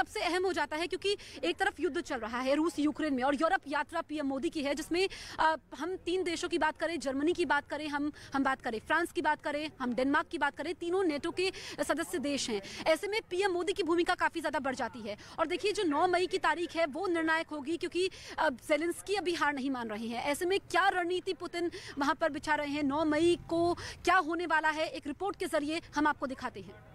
सबसे अहम हो जाता है, क्योंकि एक तरफ युद्ध चल रहा है रूस यूक्रेन में और यूरोप यात्रा पीएम मोदी की है, जिसमें हम 3 देशों की बात करें, जर्मनी की बात करें, हम बात करें फ्रांस की बात करें, हम डेनमार्क की बात करें, तीनों नेटो के सदस्य देश हैं। ऐसे में पीएम मोदी की भूमिका काफी ज्यादा बढ़ जाती है। और देखिए, जो 9 मई की तारीख है वो निर्णायक होगी, क्योंकि ज़ेलेंस्की अभी हार नहीं मान रहे हैं। ऐसे में क्या रणनीति पुतिन वहां पर बिछा रहे हैं, 9 मई को क्या होने वाला है, एक रिपोर्ट के जरिए हम आपको दिखाते हैं।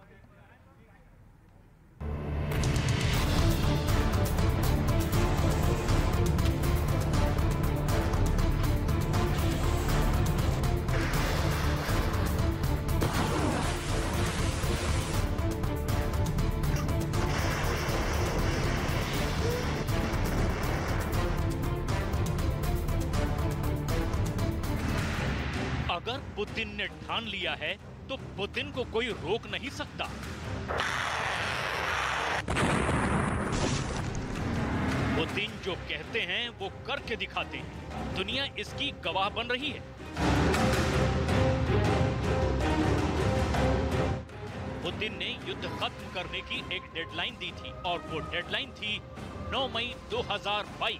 अगर पुतिन ने ठान लिया है तो पुतिन को कोई रोक नहीं सकता। पुतिन जो कहते हैं वो करके दिखाते हैं। दुनिया इसकी गवाह बन रही है। पुतिन ने युद्ध खत्म करने की एक डेडलाइन दी थी और वो डेडलाइन थी 9 मई 2022।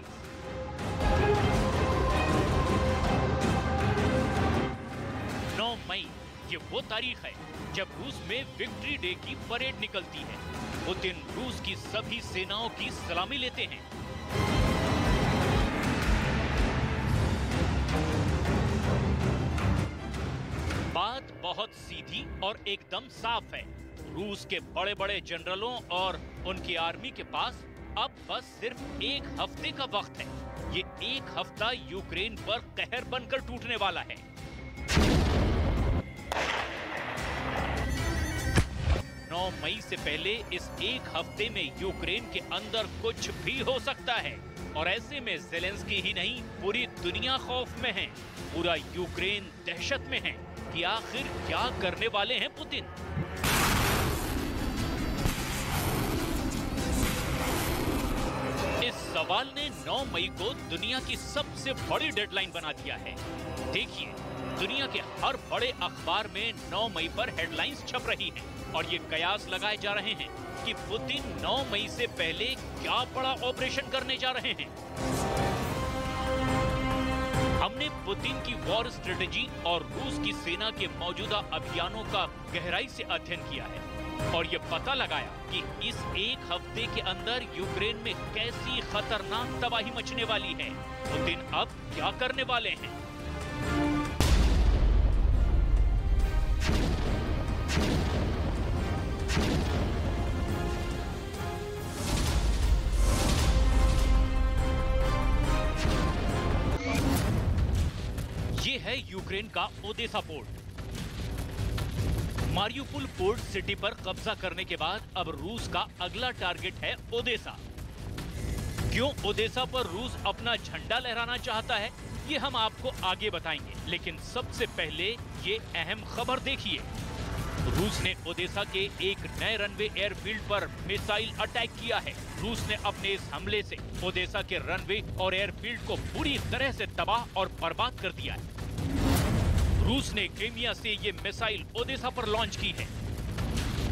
9 मई ये वो तारीख है जब रूस में विक्ट्री डे की परेड निकलती है। पुतिन रूस की सभी सेनाओं की सलामी लेते हैं। बात बहुत सीधी और एकदम साफ है। रूस के बड़े बड़े जनरलों और उनकी आर्मी के पास अब बस सिर्फ 1 हफ्ते का वक्त है। ये 1 हफ्ता यूक्रेन पर कहर बनकर टूटने वाला है। 9 मई से पहले इस 1 हफ्ते में यूक्रेन के अंदर कुछ भी हो सकता है और ऐसे में ज़ेलेंस्की ही नहीं, पूरी दुनिया खौफ में है। पूरा यूक्रेन दहशत में है कि आखिर क्या करने वाले हैं पुतिन। इस सवाल ने 9 मई को दुनिया की सबसे बड़ी डेडलाइन बना दिया है। देखिए, दुनिया के हर बड़े अखबार में 9 मई पर हेडलाइंस छप रही हैं और ये कयास लगाए जा रहे हैं कि पुतिन 9 मई से पहले क्या बड़ा ऑपरेशन करने जा रहे हैं। हमने पुतिन की वॉर स्ट्रेटेजी और रूस की सेना के मौजूदा अभियानों का गहराई से अध्ययन किया है और ये पता लगाया कि इस 1 हफ्ते के अंदर यूक्रेन में कैसी खतरनाक तबाही मचने वाली है। पुतिन अब क्या करने वाले हैं। ये है यूक्रेन का Odesa port. Mariupol port city पर कब्जा करने के बाद अब रूस का अगला टारगेट है ओदेसा। क्यों ओदेसा पर रूस अपना झंडा लहराना चाहता है, ये हम आपको आगे बताएंगे, लेकिन सबसे पहले ये अहम खबर देखिए। रूस ने ओदेसा के एक नए रनवे एयरफील्ड पर मिसाइल अटैक किया है। रूस ने अपने इस हमले से ओदेसा के रनवे और एयरफील्ड को पूरी तरह से तबाह और बर्बाद कर दिया है। रूस ने क्रीमिया से ये मिसाइल ओदेसा पर लॉन्च की है।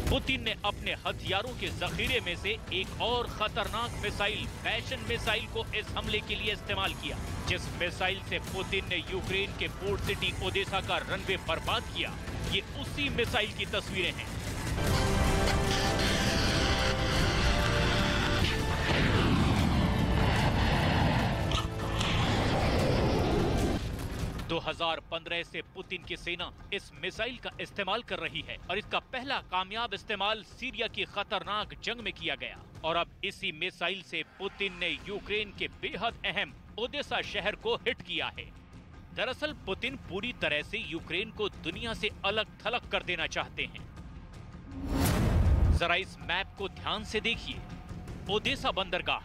पुतिन ने अपने हथियारों के जखीरे में से एक और खतरनाक मिसाइल, फैशन मिसाइल को इस हमले के लिए इस्तेमाल किया। जिस मिसाइल से पुतिन ने यूक्रेन के पोर्ट सिटी ओदेसा का रनवे बर्बाद किया, ये उसी मिसाइल की तस्वीरें हैं। 2015 से पुतिन की सेना इस मिसाइल का इस्तेमाल कर रही है और इसका पहला कामयाब इस्तेमाल सीरिया की खतरनाक जंग में किया गया। और अब इसी मिसाइल से पुतिन ने यूक्रेन के बेहद अहम ओदेसा शहर को हिट किया है। दरअसल पुतिन पूरी तरह से यूक्रेन को दुनिया से अलग थलग कर देना चाहते हैं। जरा इस मैप को ध्यान से देखिए। ओदेसा बंदरगाह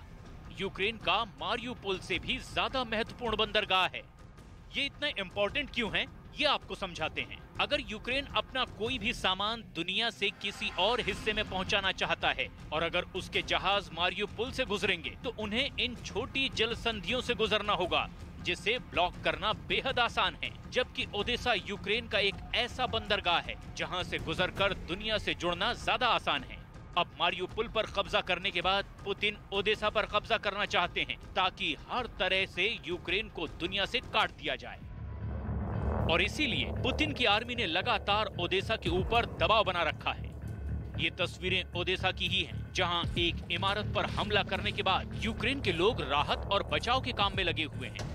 यूक्रेन का मारियुपोल से भी ज्यादा महत्वपूर्ण बंदरगाह है। ये इतना इम्पोर्टेंट क्यों है, ये आपको समझाते हैं। अगर यूक्रेन अपना कोई भी सामान दुनिया से किसी और हिस्से में पहुंचाना चाहता है और अगर उसके जहाज मारियुपोल से गुजरेंगे तो उन्हें इन छोटी जल संधियों से गुजरना होगा, जिसे ब्लॉक करना बेहद आसान है। जबकि ओदेसा यूक्रेन का एक ऐसा बंदरगाह है जहां से गुजरकर दुनिया से जुड़ना ज्यादा आसान है। अब मारियुपोल पर कब्जा करने के बाद पुतिन ओदेसा पर कब्जा करना चाहते हैं ताकि हर तरह से यूक्रेन को दुनिया से काट दिया जाए। और इसीलिए पुतिन की आर्मी ने लगातार ओदेसा के ऊपर दबाव बना रखा है। ये तस्वीरें ओदेसा की ही हैं, जहां एक इमारत पर हमला करने के बाद यूक्रेन के लोग राहत और बचाव के काम में लगे हुए हैं।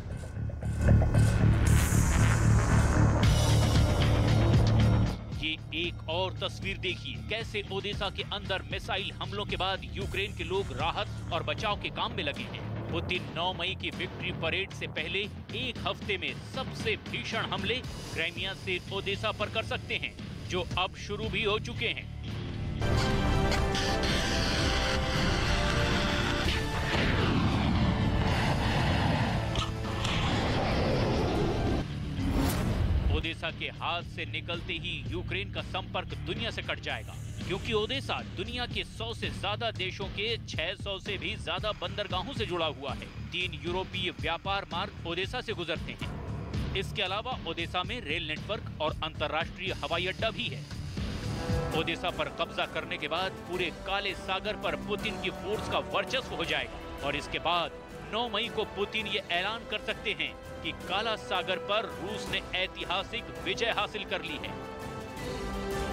ये एक और तस्वीर देखिए, कैसे ओदेसा के अंदर मिसाइल हमलों के बाद यूक्रेन के लोग राहत और बचाव के काम में लगे हैं। पुतिन 9 मई की विक्ट्री परेड से पहले एक हफ्ते में सबसे भीषण हमले क्राइमिया से ओदेसा पर कर सकते हैं, जो अब शुरू भी हो चुके हैं। ओदेसा के हाथ से निकलते ही यूक्रेन का संपर्क दुनिया से कट जाएगा, क्योंकि ओदेसा दुनिया के 100 से ज्यादा देशों के 600 से भी ज्यादा बंदरगाहों से जुड़ा हुआ है। 3 यूरोपीय व्यापार मार्ग ओदेसा से गुजरते हैं। इसके अलावा ओदेसा में रेल नेटवर्क और अंतर्राष्ट्रीय हवाई अड्डा भी है। ओदेसा पर कब्जा करने के बाद पूरे काले सागर पर पुतिन की फोर्स का वर्चस्व हो जाएगा और इसके बाद 9 मई को पुतिन ये ऐलान कर सकते हैं कि काला सागर पर रूस ने ऐतिहासिक विजय हासिल कर ली है।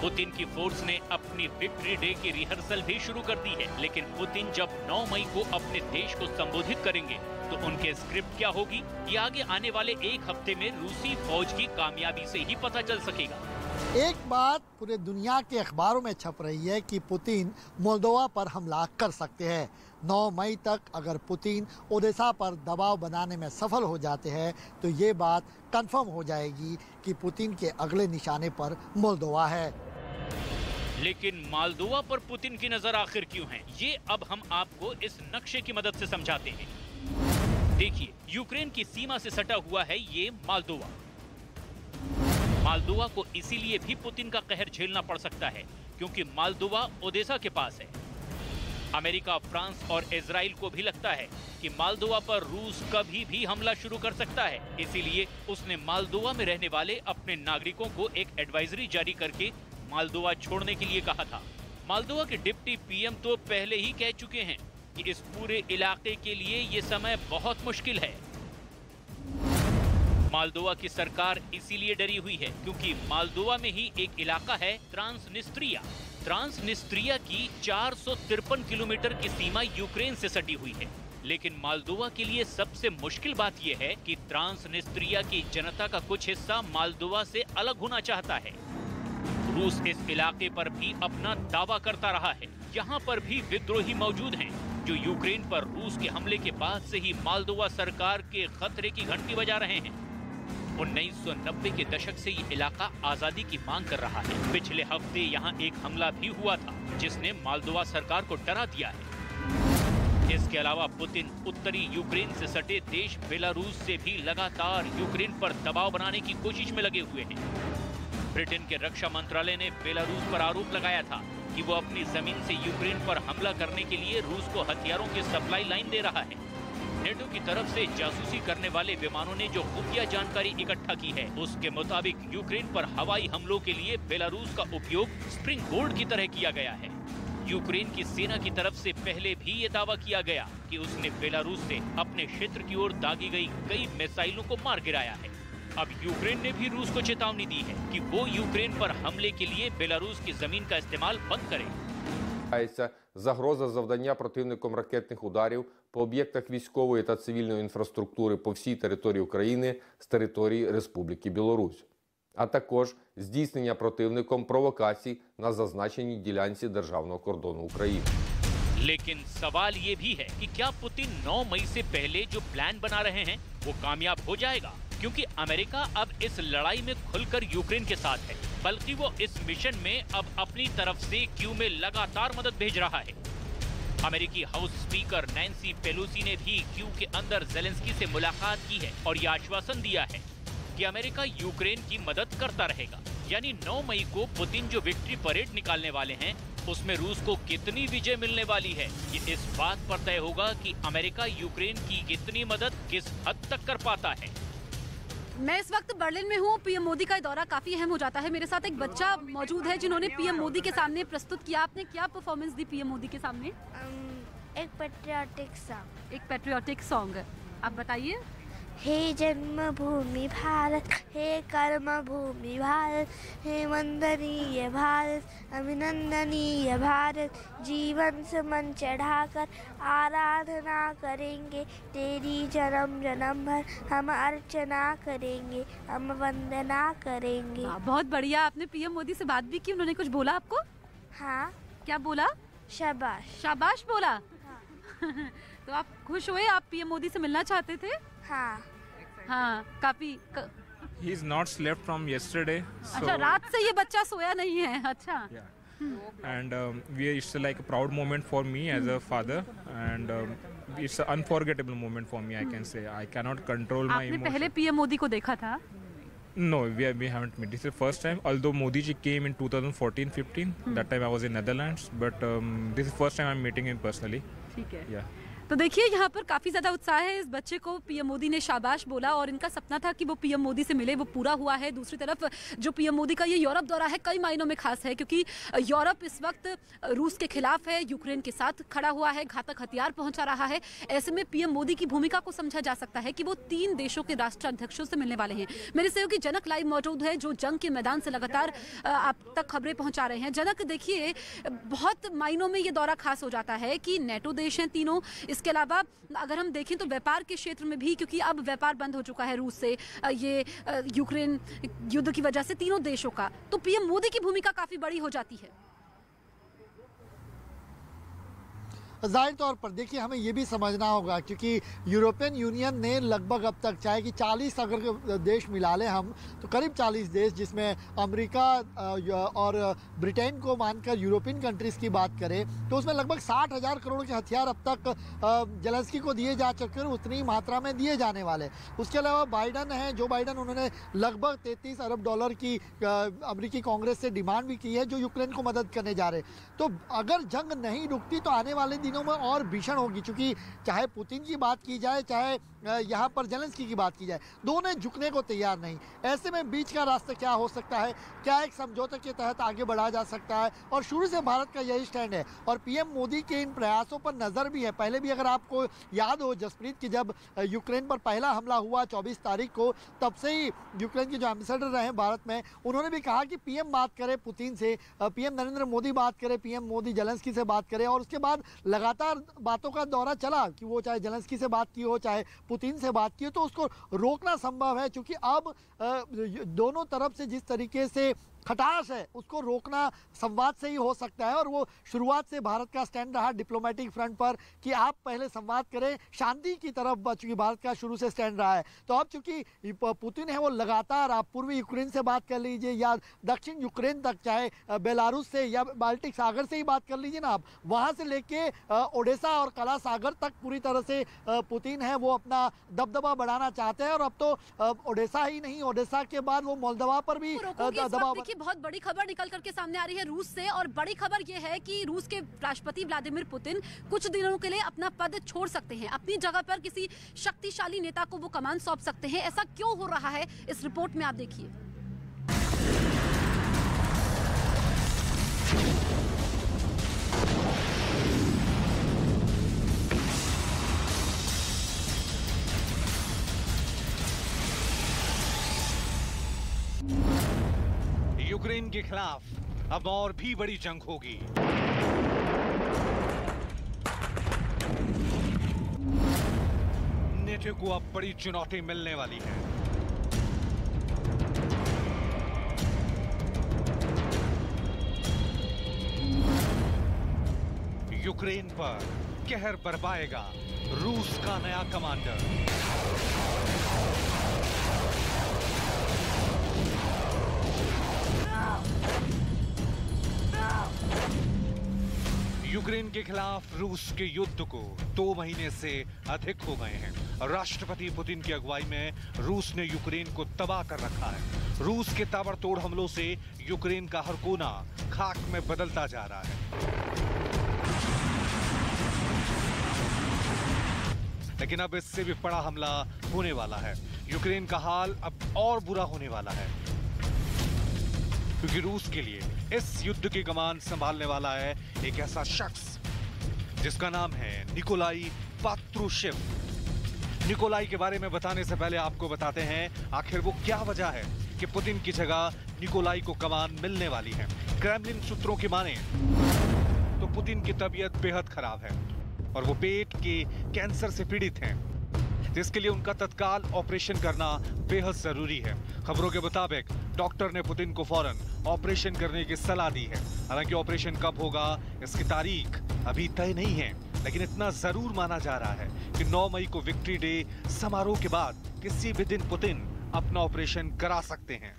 पुतिन की फोर्स ने अपनी विक्ट्री डे की रिहर्सल भी शुरू कर दी है, लेकिन पुतिन जब 9 मई को अपने देश को संबोधित करेंगे तो उनके स्क्रिप्ट क्या होगी, ये आगे आने वाले एक हफ्ते में रूसी फौज की कामयाबी से ही पता चल सकेगा। एक बात पूरे दुनिया के अखबारों में छप रही है कि पुतिन मोल्दोवा पर हमला कर सकते हैं। 9 मई तक अगर पुतिन ओदेसा पर दबाव बनाने में सफल हो जाते हैं तो ये बात कंफर्म हो जाएगी कि पुतिन के अगले निशाने पर मोल्दोवा है। लेकिन मोल्दोवा पर पुतिन की नजर आखिर क्यों है, ये अब हम आपको इस नक्शे की मदद से समझाते हैं। देखिए, यूक्रेन की सीमा से सटा हुआ है ये मोल्दोवा। मोल्दोवा को इसीलिए भी पुतिन का कहर झेलना पड़ सकता है क्योंकि मोल्दोवा ओदेसा के पास है। अमेरिका, फ्रांस और इजराइल को भी लगता है कि मोल्दोवा पर रूस कभी भी हमला शुरू कर सकता है, इसीलिए उसने मोल्दोवा में रहने वाले अपने नागरिकों को एक एडवाइजरी जारी करके मोल्दोवा छोड़ने के लिए कहा था। मोल्दोवा के डिप्टी पीएम तो पहले ही कह चुके हैं कि इस पूरे इलाके के लिए ये समय बहुत मुश्किल है। मोल्दोवा की सरकार इसीलिए डरी हुई है क्योंकि मोल्दोवा में ही एक इलाका है ट्रांसनिस्ट्रिया। ट्रांसनिस्ट्रिया की 453 किलोमीटर की सीमा यूक्रेन से सटी हुई है, लेकिन मोल्दोवा के लिए सबसे मुश्किल बात यह है कि ट्रांसनिस्ट्रिया की जनता का कुछ हिस्सा मोल्दोवा से अलग होना चाहता है। रूस इस इलाके पर भी अपना दावा करता रहा है। यहाँ पर भी विद्रोही मौजूद हैं जो यूक्रेन पर रूस के हमले के बाद से ही मोल्दोवा सरकार के खतरे की घंटी बजा रहे हैं। 1990 के दशक से ये इलाका आजादी की मांग कर रहा है। पिछले हफ्ते यहाँ एक हमला भी हुआ था जिसने मोल्दोवा सरकार को डरा दिया है। इसके अलावा पुतिन उत्तरी यूक्रेन से सटे देश बेलारूस से भी लगातार यूक्रेन पर दबाव बनाने की कोशिश में लगे हुए हैं। ब्रिटेन के रक्षा मंत्रालय ने बेलारूस पर आरोप लगाया था कि वो अपनी जमीन से यूक्रेन पर हमला करने के लिए रूस को हथियारों की सप्लाई लाइन दे रहा है। नेटो की तरफ से जासूसी करने वाले विमानों ने जो खुफिया जानकारी इकट्ठा की है, उसके मुताबिक यूक्रेन पर हवाई हमलों के लिए बेलारूस का उपयोग स्प्रिंग बोर्ड की तरह किया गया है। यूक्रेन की सेना की तरफ से पहले भी ये दावा किया गया कि उसने बेलारूस से अपने क्षेत्र की ओर दागी गई कई मिसाइलों को मार गिराया है। अब यूक्रेन ने भी रूस को चेतावनी दी है कि वो यूक्रेन पर हमले के लिए बेलारूस की जमीन का इस्तेमाल बंद करे। Загроза завдання противником ракетних ударів по об'єктах військової та цивільної інфраструктури по всій території України з території Республіки Білорусь, а також здійснення противником провокацій на зазначеній ділянці державного кордону України. लेकिन सवाल ये भी है कि क्या पुतिन 9 मई से पहले जो प्लान बना रहे हैं वो कामयाब हो जाएगा, क्योंकि अमेरिका अब इस लड़ाई में खुलकर यूक्रेन के साथ है, बल्कि वो इस मिशन में अब अपनी तरफ से क्यू में लगातार मदद भेज रहा है। अमेरिकी हाउस स्पीकर नैन्सी पेलोसी ने भी क्यू के अंदर जेलेंस्की से मुलाकात की है और ये आश्वासन दिया है कि अमेरिका यूक्रेन की मदद करता रहेगा। यानी 9 मई को पुतिन जो विक्ट्री परेड निकालने वाले हैं उसमें रूस को कितनी विजय मिलने वाली है, ये इस बात पर तय होगा कि अमेरिका यूक्रेन की कितनी मदद किस हद तक कर पाता है। मैं इस वक्त बर्लिन में हूँ। पीएम मोदी का दौरा काफी अहम हो जाता है। मेरे साथ एक बच्चा मौजूद है जिन्होंने पीएम मोदी के सामने प्रस्तुत किया। आपने क्या परफॉर्मेंस दी पीएम मोदी के सामने? एक पैट्रियोटिक सॉन्ग। एक पैट्रियोटिक सॉन्ग, आप बताइए। हे जन्मभूमि भारत, हे कर्मभूमि भारत, हे वंदनीय भारत, अभिनंदनीय भारत, जीवन से मन चढ़ाकर आराधना करेंगे तेरी जन्म जन्म भर, हम अर्चना करेंगे, हम वंदना करेंगे। बहुत बढ़िया। आपने पीएम मोदी से बात भी की, उन्होंने कुछ बोला आपको? हाँ। क्या बोला? शाबाश। शाबाश बोला? हाँ। तो आप खुश हुए? आप पीएम मोदी से मिलना चाहते थे? हाँ। हाँ, काफी। He is not slept from yesterday. अच्छा, रात से ये बच्चा सोया नहीं है। अच्छा। Yeah. And it's like a proud moment for me as a father, and it's an unforgettable moment for me. I can say I cannot control my आपने emotions. पहले पीएम मोदी को देखा था? No, we haven't met. This is the first time. Although Modi ji came in 2014-15, that time I was in Netherlands, but this is the first time I'm meeting him personally. ठीक है। Yeah. तो देखिए यहाँ पर काफी ज्यादा उत्साह है। इस बच्चे को पीएम मोदी ने शाबाश बोला और इनका सपना था कि वो पीएम मोदी से मिले, वो पूरा हुआ है। दूसरी तरफ जो पीएम मोदी का ये यूरोप दौरा है कई मायनों में खास है, क्योंकि यूरोप इस वक्त रूस के खिलाफ है, यूक्रेन के साथ खड़ा हुआ है, घातक हथियार पहुंचा रहा है। ऐसे में पीएम मोदी की भूमिका को समझा जा सकता है कि वो 3 देशों के राष्ट्राध्यक्षों से मिलने वाले हैं। मेरे सहयोगी जनक लाइव मौजूद है, जो जंग के मैदान से लगातार आप तक खबरें पहुंचा रहे हैं। जनक, देखिए बहुत मायनों में ये दौरा खास हो जाता है कि नेटो देश हैं तीनों। इसके अलावा अगर हम देखें तो व्यापार के क्षेत्र में भी, क्योंकि अब व्यापार बंद हो चुका है रूस से, ये यूक्रेन युद्ध की वजह से तीनों देशों का, तो पीएम मोदी की भूमिका काफी बड़ी हो जाती है। जाहिर तौर पर देखिए हमें ये भी समझना होगा, क्योंकि यूरोपियन यूनियन ने लगभग अब तक चाहे कि 40 अगर देश मिला लें हम, तो करीब 40 देश, जिसमें अमेरिका और ब्रिटेन को मानकर यूरोपियन कंट्रीज़ की बात करें तो उसमें लगभग 60,000 करोड़ के हथियार अब तक जेलेंस्की को दिए जा चुके हैं, उतनी मात्रा में दिए जाने वाले। उसके अलावा बाइडन है, जो बाइडन, उन्होंने लगभग 33 अरब डॉलर की अमेरिकी कांग्रेस से डिमांड भी की है, जो यूक्रेन को मदद करने जा रहे। तो अगर जंग नहीं रुकती तो आने वाले दिनों में और भीषण होगी, क्योंकि चाहे पुतिन की बात की जाए, चाहे यहाँ पर जेलेंस्की की बात की जाए, दोनों झुकने को तैयार नहीं। ऐसे में बीच का रास्ता क्या हो सकता है? क्या एक समझौते के तहत आगे बढ़ा जा सकता है? और शुरू से भारत का यही स्टैंड है और पीएम मोदी के इन प्रयासों पर नज़र भी है। पहले भी अगर आपको याद हो जसप्रीत, की जब यूक्रेन पर पहला हमला हुआ 24 तारीख को, तब से ही यूक्रेन के जो एम्बेसडर रहे भारत में, उन्होंने भी कहा कि पीएम बात करे पुतिन से, पीएम नरेंद्र मोदी बात करे, पीएम मोदी जेलेंस्की से बात करे। और उसके बाद लगातार बातों का दौरा चला कि वो चाहे जेलेंस्की से बात की हो, चाहे पुतिन से बात की हो, तो उसको रोकना संभव है, क्योंकि अब दोनों तरफ से जिस तरीके से खटास है उसको रोकना संवाद से ही हो सकता है। और वो शुरुआत से भारत का स्टैंड रहा डिप्लोमेटिक फ्रंट पर कि आप पहले संवाद करें, शांति की तरफ, चूंकि भारत का शुरू से स्टैंड रहा है। तो अब चूंकि पुतिन है वो लगातार, आप पूर्वी यूक्रेन से बात कर लीजिए या दक्षिण यूक्रेन तक, चाहे बेलारूस से या बाल्टिक सागर से ही बात कर लीजिए ना आप, वहाँ से लेके ओडेसा और कला सागर तक पूरी तरह से पुतिन है वो अपना दबदबा बढ़ाना चाहते हैं। और अब तो ओडेसा ही नहीं, ओडेसा के बाद वो मोल्दोवा पर भी दबाव। बहुत बड़ी खबर निकल करके सामने आ रही है रूस से, और बड़ी खबर यह है कि रूस के राष्ट्रपति व्लादिमीर पुतिन कुछ दिनों के लिए अपना पद छोड़ सकते हैं। अपनी जगह पर किसी शक्तिशाली नेता को वो कमान सौंप सकते हैं। ऐसा क्यों हो रहा है इस रिपोर्ट में आप देखिए। यूक्रेन के खिलाफ अब और भी बड़ी जंग होगी। नेटो को अब बड़ी चुनौती मिलने वाली है। यूक्रेन पर कहर बरपाएगा रूस का नया कमांडर। यूक्रेन के खिलाफ रूस के युद्ध को 2 महीने से अधिक हो गए हैं। राष्ट्रपति पुतिन की अगुवाई में रूस ने यूक्रेन को तबाह कर रखा है। रूस के ताबड़तोड़ हमलों से यूक्रेन का हर कोना खाक में बदलता जा रहा है। लेकिन अब इससे भी बड़ा हमला होने वाला है। यूक्रेन का हाल अब और बुरा होने वाला है, क्योंकि रूस के लिए इस युद्ध की कमान संभालने वाला है एक ऐसा शख्स जिसका नाम है निकोलाई पात्रुशेव। निकोलाई के बारे में बताने से पहले आपको बताते हैं आखिर वो क्या वजह है कि पुतिन की जगह निकोलाई को कमान मिलने वाली है। क्रेमलिन सूत्रों की माने तो पुतिन की तबीयत बेहद खराब है और वो पेट के कैंसर से पीड़ित हैं, जिसके लिए उनका तत्काल ऑपरेशन करना बेहद जरूरी है। खबरों के मुताबिक डॉक्टर ने पुतिन को फौरन ऑपरेशन करने की सलाह दी है। हालांकि ऑपरेशन कब होगा इसकी तारीख अभी तय नहीं है, लेकिन इतना जरूर माना जा रहा है कि 9 मई को विक्ट्री डे समारोह के बाद किसी भी दिन पुतिन अपना ऑपरेशन करा सकते हैं।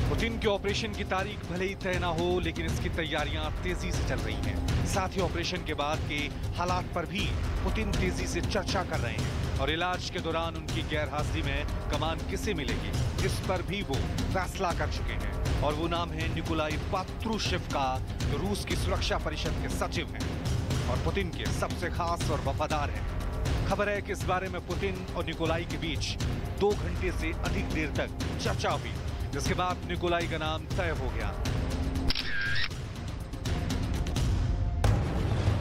पुतिन के ऑपरेशन की तारीख भले ही तय ना हो, लेकिन इसकी तैयारियां तेजी से चल रही हैं। साथ ही ऑपरेशन के बाद के हालात पर भी पुतिन तेजी से चर्चा कर रहे हैं और इलाज के दौरान उनकी गैरहाजिरी में कमान किसे मिलेगी इस पर भी वो फैसला कर चुके हैं। और वो नाम है निकोलाई पात्रुशेव का, जो रूस की सुरक्षा परिषद के सचिव हैं और पुतिन के सबसे खास और वफादार हैं। खबर है कि इस बारे में पुतिन और निकोलाई के बीच 2 घंटे से अधिक देर तक चर्चा हुई, जिसके बाद निकोलाई का नाम तय हो गया।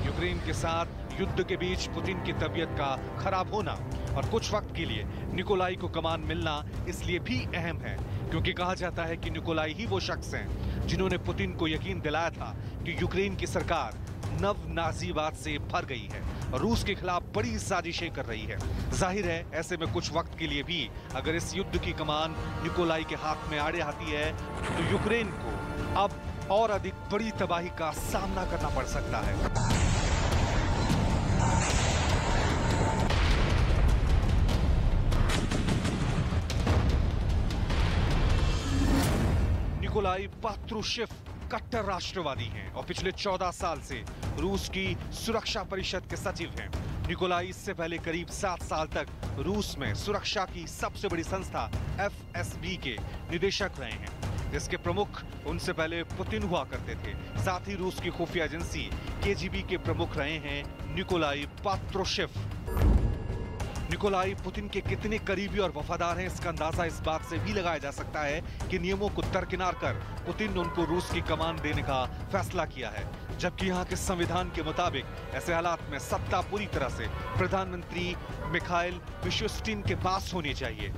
यूक्रेन के साथ युद्ध के बीच पुतिन की तबीयत का खराब होना और कुछ वक्त के लिए निकोलाई को कमान मिलना इसलिए भी अहम है क्योंकि कहा जाता है कि निकोलाई ही वो शख्स हैं जिन्होंने पुतिन को यकीन दिलाया था कि यूक्रेन की सरकार नव नाजीवाद से भर गई है और रूस के खिलाफ बड़ी साजिशें कर रही है। जाहिर है ऐसे में कुछ वक्त के लिए भी अगर इस युद्ध की कमान निकोलाई के हाथ में आड़े आती है तो यूक्रेन को अब और अधिक बड़ी तबाही का सामना करना पड़ सकता है। निकोलाई पात्रुशेव कट्टर राष्ट्रवादी हैं और पिछले 14 साल से रूस की सुरक्षा परिषद के सचिव हैं। निकोलाई इससे पहले करीब 7 साल तक रूस में सुरक्षा की सबसे बड़ी संस्था FSB के निदेशक रहे हैं, जिसके प्रमुख उनसे पहले पुतिन हुआ करते थे। साथ ही रूस की खुफिया एजेंसी KGB के प्रमुख रहे हैं निकोलाई पात्रुशेव। निकोलाई पुतिन के कितने करीबी और वफादार हैं इसका अंदाजा इस बात से भी लगाया जा सकता है कि नियमों को दरकिनार कर पुतिन ने उनको रूस की कमान देने का फैसला किया है, जबकि यहाँ के संविधान के मुताबिक ऐसे हालात में सत्ता पूरी तरह से प्रधानमंत्री मिखाइल मिशुस्टिन के पास होनी चाहिए।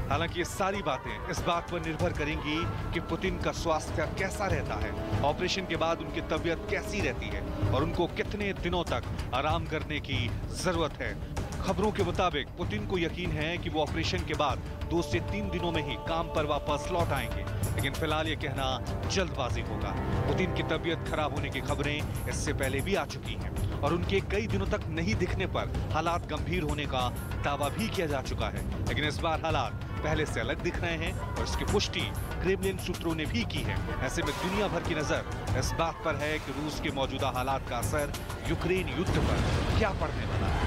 हालांकि ये सारी बातें इस बात पर निर्भर करेंगी कि पुतिन का स्वास्थ्य कैसा रहता है, ऑपरेशन के बाद उनकी तबीयत कैसी रहती है और उनको कितने दिनों तक आराम करने की जरूरत है। खबरों के मुताबिक पुतिन को यकीन है कि वो ऑपरेशन के बाद 2 से 3 दिनों में ही काम पर वापस लौट आएंगे, लेकिन फिलहाल ये कहना जल्दबाजी होगा। पुतिन की तबीयत खराब होने की खबरें इससे पहले भी आ चुकी हैं और उनके कई दिनों तक नहीं दिखने पर हालात गंभीर होने का दावा भी किया जा चुका है, लेकिन इस बार हालात पहले से अलग दिख रहे हैं और इसकी पुष्टि क्रेमलिन सूत्रों ने भी की है। ऐसे में दुनिया भर की नजर इस बात पर है कि रूस के मौजूदा हालात का असर यूक्रेन युद्ध पर क्या पड़ने वाला है।